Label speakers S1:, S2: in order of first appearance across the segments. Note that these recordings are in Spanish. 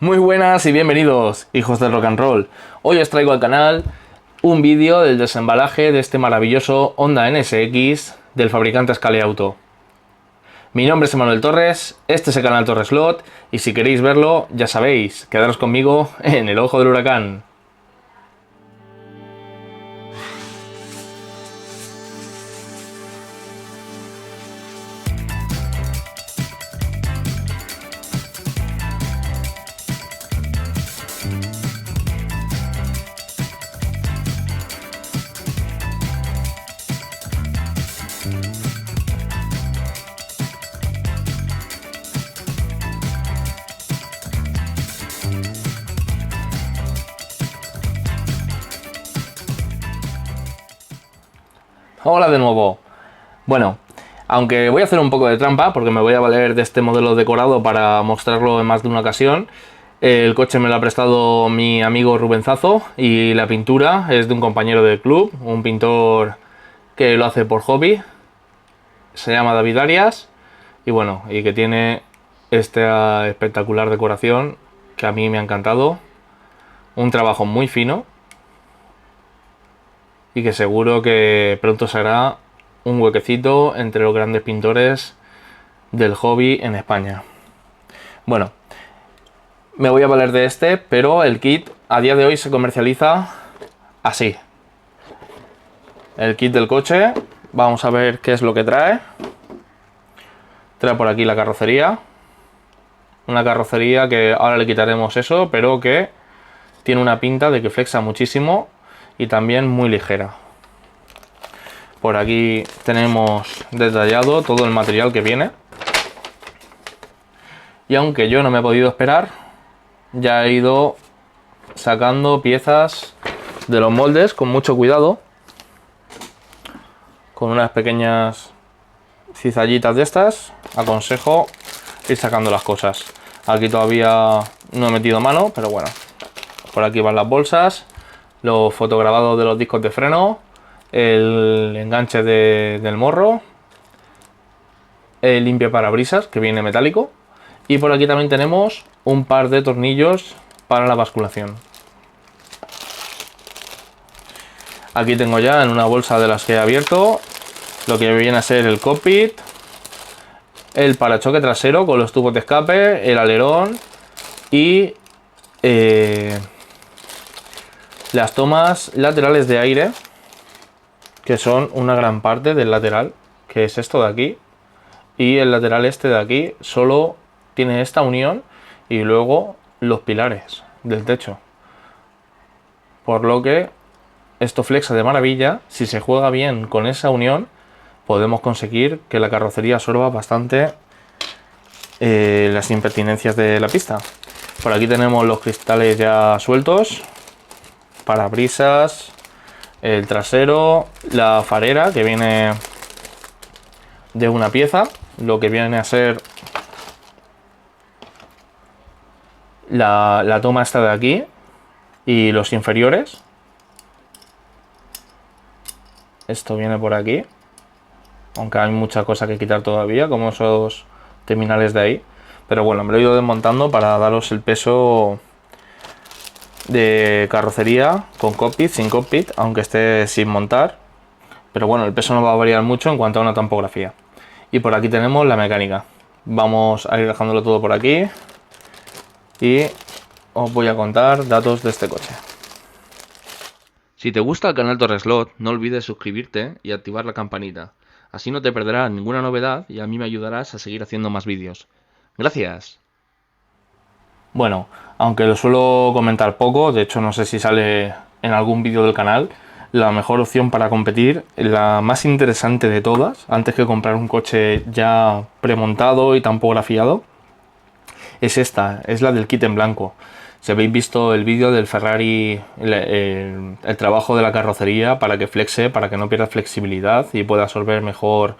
S1: Muy buenas y bienvenidos, hijos del rock and roll. Hoy os traigo al canal un vídeo del desembalaje de este maravilloso Honda NSX del fabricante Scale Auto. Mi nombre es Emanuel Torres, este es el canal Torres Slot y si queréis verlo, ya sabéis, quedaros conmigo en el ojo del huracán. Hola de nuevo. Bueno, aunque voy a hacer un poco de trampa porque me voy a valer de este modelo decorado para mostrarlo en más de una ocasión. El coche me lo ha prestado mi amigo Rubenzazo y la pintura es de un compañero del club, un pintor que lo hace por hobby. Se llama David Arias y bueno, y que tiene esta espectacular decoración que a mí me ha encantado. Un trabajo muy fino y que seguro que pronto será un huequecito entre los grandes pintores del hobby en España. Bueno, me voy a valer de este, pero el kit a día de hoy se comercializa así. El kit del coche, vamos a ver qué es lo que trae. Trae por aquí la carrocería. Una carrocería que ahora le quitaremos eso, pero que tiene una pinta de que flexa muchísimo y también muy ligera. Por aquí tenemos detallado todo el material que viene. Y aunque yo no me he podido esperar, ya he ido sacando piezas de los moldes con mucho cuidado. Con unas pequeñas cizallitas de estas, aconsejo ir sacando las cosas. Aquí todavía no he metido mano, pero bueno. Por aquí van las bolsas, los fotograbados de los discos de freno, el enganche del morro, el limpiaparabrisas que viene metálico y por aquí también tenemos un par de tornillos para la basculación. Aquí tengo ya en una bolsa de las que he abierto lo que viene a ser el cockpit, el parachoque trasero con los tubos de escape, el alerón y las tomas laterales de aire, que son una gran parte del lateral, que es esto de aquí, y el lateral este de aquí solo tiene esta unión y luego los pilares del techo, por lo que esto flexa de maravilla. Si se juega bien con esa unión podemos conseguir que la carrocería absorba bastante las impertinencias de la pista. Por aquí tenemos los cristales ya sueltos, parabrisas, el trasero, la farera que viene de una pieza, lo que viene a ser la toma esta de aquí y los inferiores. Esto viene por aquí, aunque hay mucha cosa que quitar todavía, como esos terminales de ahí, pero bueno, me lo he ido desmontando para daros el peso de carrocería con cockpit, sin cockpit, aunque esté sin montar, pero bueno, el peso no va a variar mucho en cuanto a una topografía. Y por aquí tenemos la mecánica. Vamos a ir dejándolo todo por aquí y os voy a contar datos de este coche. Si te gusta el canal Torres Slot, no olvides suscribirte y activar la campanita. Así no te perderás ninguna novedad y a mí me ayudarás a seguir haciendo más vídeos. ¡Gracias! Bueno, aunque lo suelo comentar poco, de hecho no sé si sale en algún vídeo del canal, la mejor opción para competir, la más interesante de todas, antes que comprar un coche ya premontado y tampografiado, es esta, es la del kit en blanco. Si habéis visto el vídeo del Ferrari, el trabajo de la carrocería para que flexe, para que no pierda flexibilidad y pueda absorber mejor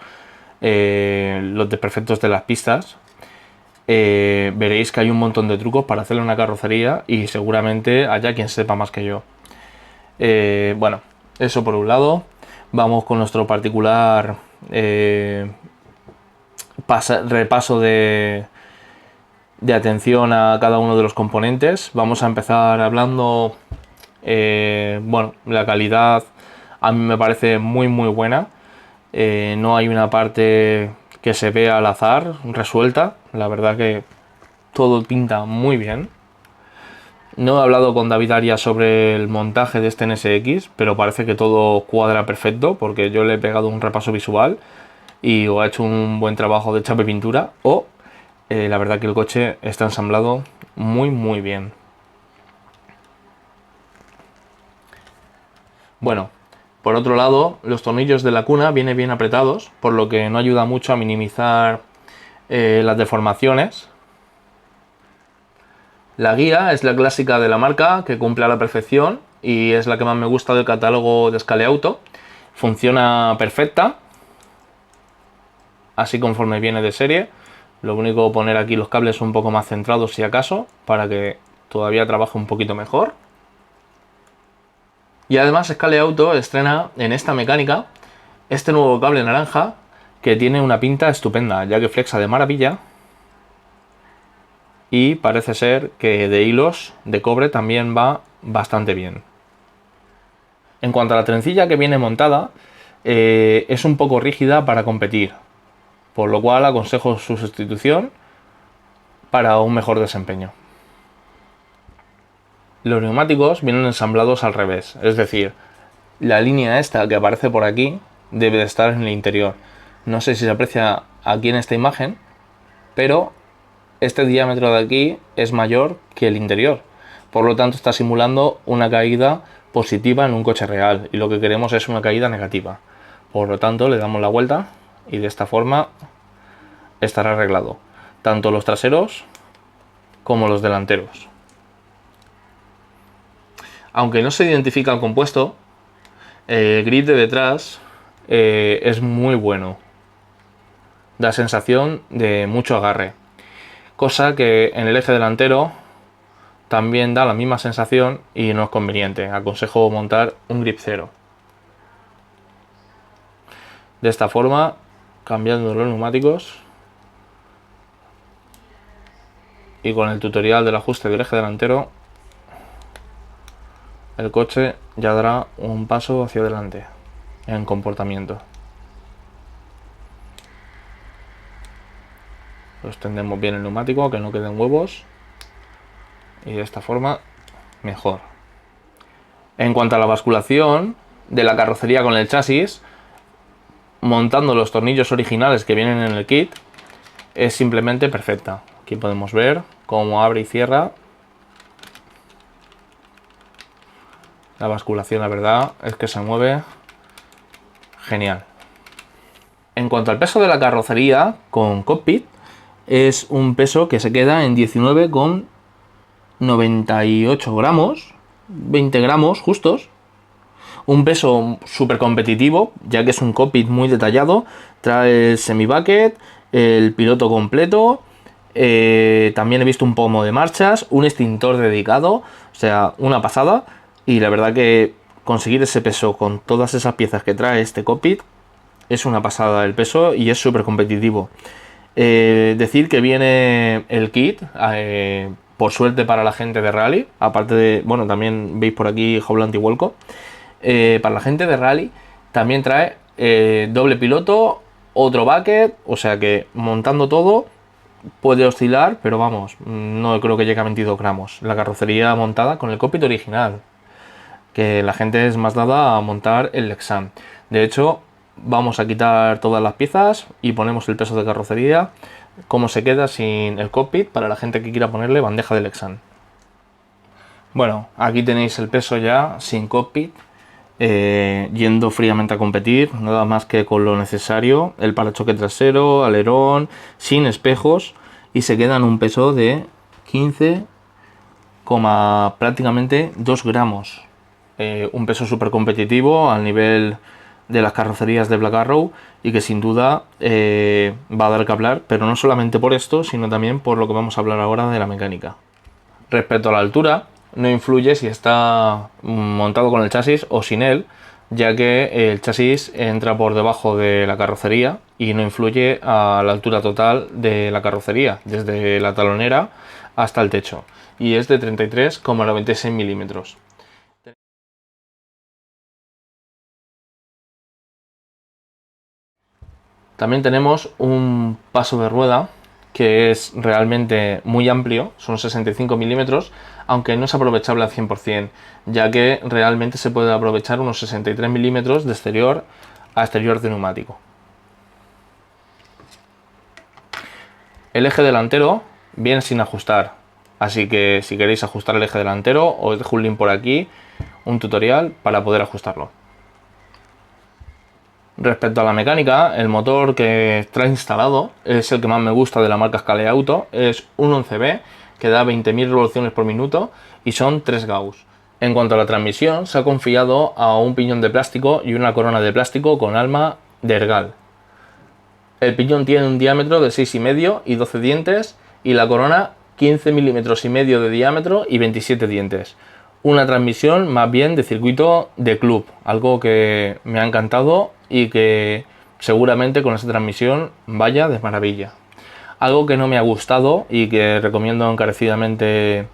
S1: los desperfectos de las pistas, veréis que hay un montón de trucos para hacerle una carrocería y seguramente haya quien sepa más que yo. Bueno, eso por un lado. Vamos con nuestro particular repaso de de atención a cada uno de los componentes. Vamos a empezar hablando, bueno, la calidad a mí me parece muy buena. No hay una parte que se vea al azar resuelta, la verdad que todo pinta muy bien. No he hablado con David Arias sobre el montaje de este NSX, pero parece que todo cuadra perfecto porque yo le he pegado un repaso visual y o ha hecho un buen trabajo de chapa y pintura o la verdad que el coche está ensamblado muy bien. Bueno, por otro lado, los tornillos de la cuna vienen bien apretados, por lo que no ayuda mucho a minimizar las deformaciones. La guía es la clásica de la marca, que cumple a la perfección y es la que más me gusta del catálogo de Scaleauto. Funciona perfecta, así conforme viene de serie. Lo único, poner aquí los cables un poco más centrados si acaso, para que todavía trabaje un poquito mejor. Y además Scaleauto estrena en esta mecánica este nuevo cable naranja que tiene una pinta estupenda, ya que flexa de maravilla. Y parece ser que de hilos de cobre también va bastante bien. En cuanto a la trencilla que viene montada, es un poco rígida para competir, por lo cual aconsejo su sustitución para un mejor desempeño. Los neumáticos vienen ensamblados al revés, es decir, la línea esta que aparece por aquí debe de estar en el interior. No sé si se aprecia aquí en esta imagen, pero este diámetro de aquí es mayor que el interior, por lo tanto está simulando una caída positiva en un coche real y lo que queremos es una caída negativa. Por lo tanto le damos la vuelta y de esta forma estará arreglado, tanto los traseros como los delanteros. Aunque no se identifica el compuesto, el grip de detrás es muy bueno, da sensación de mucho agarre, cosa que en el eje delantero también da la misma sensación y no es conveniente. Aconsejo montar un grip cero. De esta forma, cambiando los neumáticos y con el tutorial del ajuste del eje delantero, el coche ya dará un paso hacia adelante en comportamiento. Extendemos bien el neumático, que no queden huevos, y de esta forma mejor. En cuanto a la basculación de la carrocería con el chasis, montando los tornillos originales que vienen en el kit, es simplemente perfecta. Aquí podemos ver cómo abre y cierra. La basculación, la verdad, es que se mueve genial. En cuanto al peso de la carrocería con cockpit, es un peso que se queda en 19,98 gramos, 20 gramos justos. Un peso súper competitivo, ya que es un cockpit muy detallado. Trae el semi-bucket, el piloto completo, también he visto un pomo de marchas, un extintor dedicado, o sea, una pasada. Y la verdad que conseguir ese peso con todas esas piezas que trae este cockpit es una pasada el peso y es súper competitivo. Decir que viene el kit, por suerte para la gente de rally, aparte de, bueno, también veis por aquí jaula antivuelco. Para la gente de rally también trae doble piloto, otro bucket, o sea que montando todo puede oscilar, pero vamos, no creo que llegue a 22 gramos. La carrocería montada con el cockpit original, que la gente es más dada a montar el Lexan. De hecho, vamos a quitar todas las piezas y ponemos el peso de carrocería, cómo se queda sin el cockpit para la gente que quiera ponerle bandeja de Lexan. Bueno, aquí tenéis el peso ya sin cockpit, yendo fríamente a competir, nada más que con lo necesario, el parachoque trasero, alerón, sin espejos, y se queda en un peso de 15, prácticamente 2 gramos. Un peso súper competitivo al nivel de las carrocerías de Black Arrow y que sin duda va a dar que hablar, pero no solamente por esto, sino también por lo que vamos a hablar ahora de la mecánica. Respecto a la altura, no influye si está montado con el chasis o sin él, ya que el chasis entra por debajo de la carrocería y no influye a la altura total de la carrocería, desde la talonera hasta el techo, y es de 33,96 milímetros. También tenemos un paso de rueda que es realmente muy amplio, son 65 milímetros, aunque no es aprovechable al 100%, ya que realmente se puede aprovechar unos 63 milímetros de exterior a exterior de neumático. El eje delantero viene sin ajustar, así que si queréis ajustar el eje delantero os dejo un link por aquí, un tutorial para poder ajustarlo. Respecto a la mecánica, el motor que trae instalado es el que más me gusta de la marca Scalea Auto, es un 11B que da 20.000 revoluciones por minuto y son 3 Gauss. En cuanto a la transmisión, se ha confiado a un piñón de plástico y una corona de plástico con alma de Ergal. El piñón tiene un diámetro de 6,5 y 12 dientes y la corona 15,5 milímetros de diámetro y 27 dientes. Una transmisión más bien de circuito de club, algo que me ha encantado y que seguramente con esta transmisión vaya de maravilla. Algo que no me ha gustado y que recomiendo encarecidamente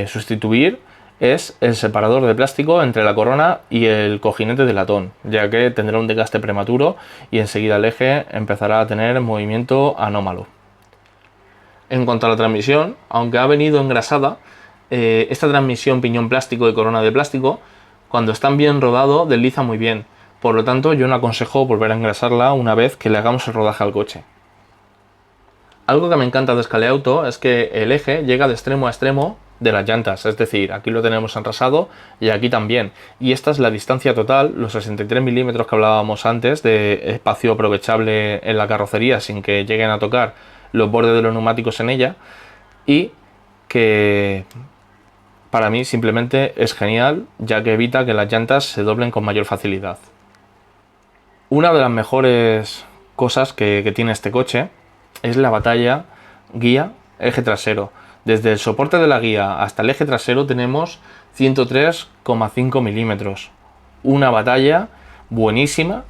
S1: sustituir es el separador de plástico entre la corona y el cojinete de latón, ya que tendrá un desgaste prematuro y enseguida el eje empezará a tener movimiento anómalo. En cuanto a la transmisión, aunque ha venido engrasada, esta transmisión piñón plástico y corona de plástico, cuando están bien rodado, desliza muy bien. Por lo tanto, yo no aconsejo volver a engrasarla una vez que le hagamos el rodaje al coche. Algo que me encanta de Scalea Auto es que el eje llega de extremo a extremo de las llantas, es decir, aquí lo tenemos enrasado y aquí también. Y esta es la distancia total, los 63 milímetros que hablábamos antes de espacio aprovechable en la carrocería sin que lleguen a tocar los bordes de los neumáticos en ella, y que para mí simplemente es genial, ya que evita que las llantas se doblen con mayor facilidad. Una de las mejores cosas que tiene este coche es la batalla guía-eje trasero. Desde el soporte de la guía hasta el eje trasero tenemos 103,5 milímetros. Una batalla buenísima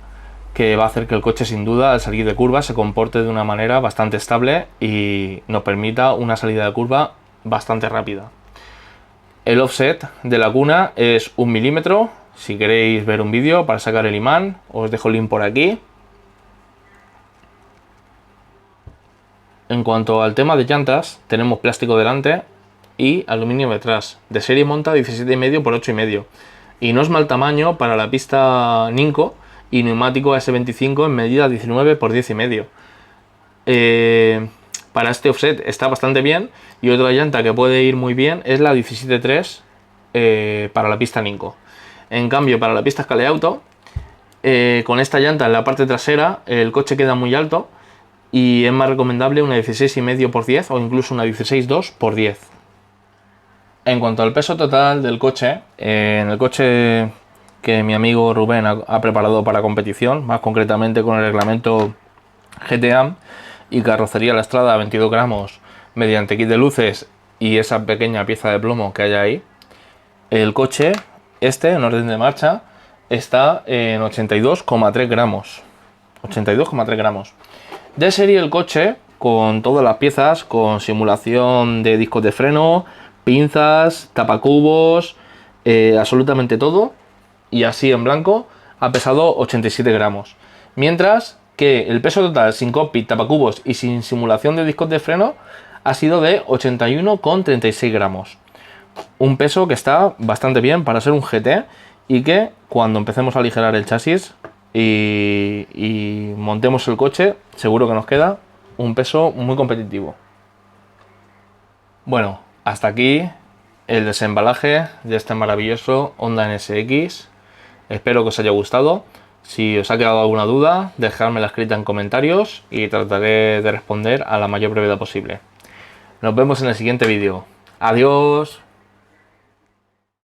S1: que va a hacer que el coche sin duda al salir de curva se comporte de una manera bastante estable y nos permita una salida de curva bastante rápida. El offset de la cuna es 1 milímetro. Si queréis ver un vídeo para sacar el imán, os dejo el link por aquí. En cuanto al tema de llantas, tenemos plástico delante y aluminio detrás. De serie monta 17,5 por 8,5 y no es mal tamaño para la pista Ninco y neumático S25 en medida 19 por 10,5. Para este offset está bastante bien, y otra llanta que puede ir muy bien es la 17.3 para la pista Ninco. En cambio, para la pista Scalea Auto, con esta llanta en la parte trasera el coche queda muy alto y es más recomendable una 16,5 por 10 o incluso una 16,2 por 10. En cuanto al peso total del coche, en el coche que mi amigo Rubén ha preparado para competición, más concretamente con el reglamento GTA y carrocería lastrada a 22 gramos mediante kit de luces y esa pequeña pieza de plomo que hay ahí, el coche en orden de marcha está en 82,3 gramos. 82,3 gramos. De serie el coche, con todas las piezas, con simulación de discos de freno, pinzas, tapacubos, absolutamente todo, y así en blanco, ha pesado 87 gramos. Mientras que el peso total sin cockpit, tapacubos y sin simulación de discos de freno ha sido de 81,36 gramos. Un peso que está bastante bien para ser un GT y que cuando empecemos a aligerar el chasis y montemos el coche, seguro que nos queda un peso muy competitivo. Bueno, hasta aquí el desembalaje de este maravilloso Honda NSX. Espero que os haya gustado. Si os ha quedado alguna duda, dejadmela escrita en comentarios y trataré de responder a la mayor brevedad posible. Nos vemos en el siguiente vídeo. ¡Adiós!